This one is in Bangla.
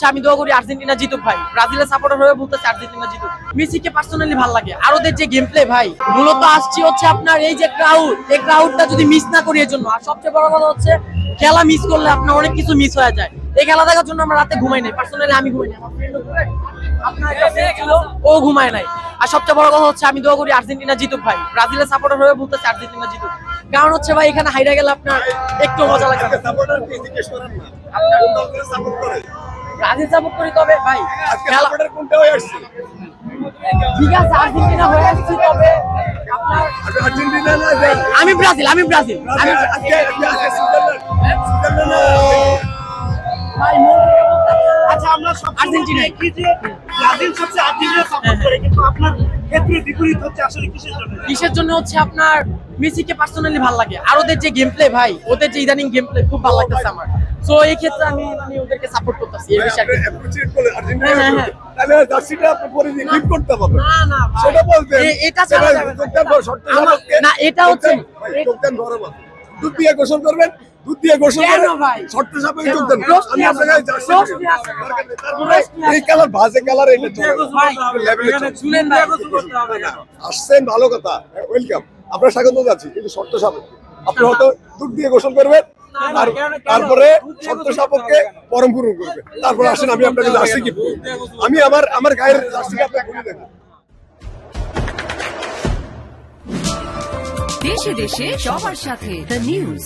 আমি দোয়া করি আর্জেন্টিনা জিতুক ভাই। ব্রাজিলের সাপোর্টার হয়ে বলতেছি আর্জেন্টিনা জিতুক। মেসিকে পার্সোনালি ভালো লাগে আর ওদের যে গেম প্লে ভাই, মূলত আসছি হচ্ছে আপনার এই যে ক্রাউড, এই ক্রাউডটা যদি মিস না করি এর জন্য। আর সবচেয়ে বড় কথা হচ্ছে খেলা মিস করলে আপনার অনেক কিছু মিস হয়ে যায়। এই খেলা দেখার জন্য আমরা রাতে ঘুমাই নাই, পার্সোনালি আমি ঘুমাই নাই, আমার ফ্রেন্ডও ঘুমায়, আপনার একটা ফ্রেন্ড ছিল ও ঘুমায় নাই। আর সবচেয়ে বড় কথা হচ্ছে আমি দোয়া করি আর্জেন্টিনা জিতুক ভাই। ব্রাজিলের সাপোর্টার হয়ে বলতেছি আর্জেন্টিনা জিতুক। কারণ হচ্ছে ভাই এখানে হাইরা গেলে আপনার একটু মজা লাগে। ব্রাজিল সাপোর্ট করি তবে ভাই খেলা কোনটা হয়ে আসছে? ঠিক আছে আর্জেন্টিনা হয়ে আসছি, তবে আপনার আর্জেন্টিনা না, আমি ব্রাজিল আমি ভাই আচ্ছা, আমরা সব আর্জেন্টিনা। দেখি যে ব্রাজিল সবচেয়ে আর্জেন্টিনা সাপোর্ট করে, কিন্তু আপনার ক্ষেত্রে বিপরীত হচ্ছে। আসলে কিসের জন্য হচ্ছে আপনার মেসিকে পার্সোনালি ভালো লাগে আর ওদের যে গেম প্লে ভাই, ওদের যে ইদানিং গেম প্লে খুব ভালো লাগতেছে আমার। সো এই ক্ষেত্রে আমি ওদেরকে সাপোর্ট করতেছি এই বিষয়ে। তাহলে জার্সিটা আপনি পরে দিয়ে গিফট করতে পারবেন। না ভাই, সেটা বলতেন এটা ছাড়া যাবে না। এটা হচ্ছে যোগদান বরাবর দুধ দিয়ে গোসল করবেন, দুধ দিয়ে গোসল কেন করবেন ভাই? শর্ত সাপেক্ষে যোগদান। রোস্ট আমি নিয়ে আপনাকে আসেন, জার্সি রোস্ট দিব। নিয়ে আসেন। তারপরে এই কালার ভাজে কালার এটা ভাই শুনেন ভাই, আসছেন, ভালো কথা, ওয়েলকাম, আপনার স্বাগত জানাচ্ছি, কিন্তু শর্ত সাপেক্ষে। আপনি হয়তো দুধ দিয়ে গোসল করবেন, তারপরে শর্ত সাপেক্ষে পরম পূরণ করবেন, তারপরে আসেন আমি আপনাকে জার্সি গিফট করব। আমি আমার গায়ের জার্সিটা আপনাকে খুলে দেবো। দেশে দেশে সবার সাথে দ্য নিউজ।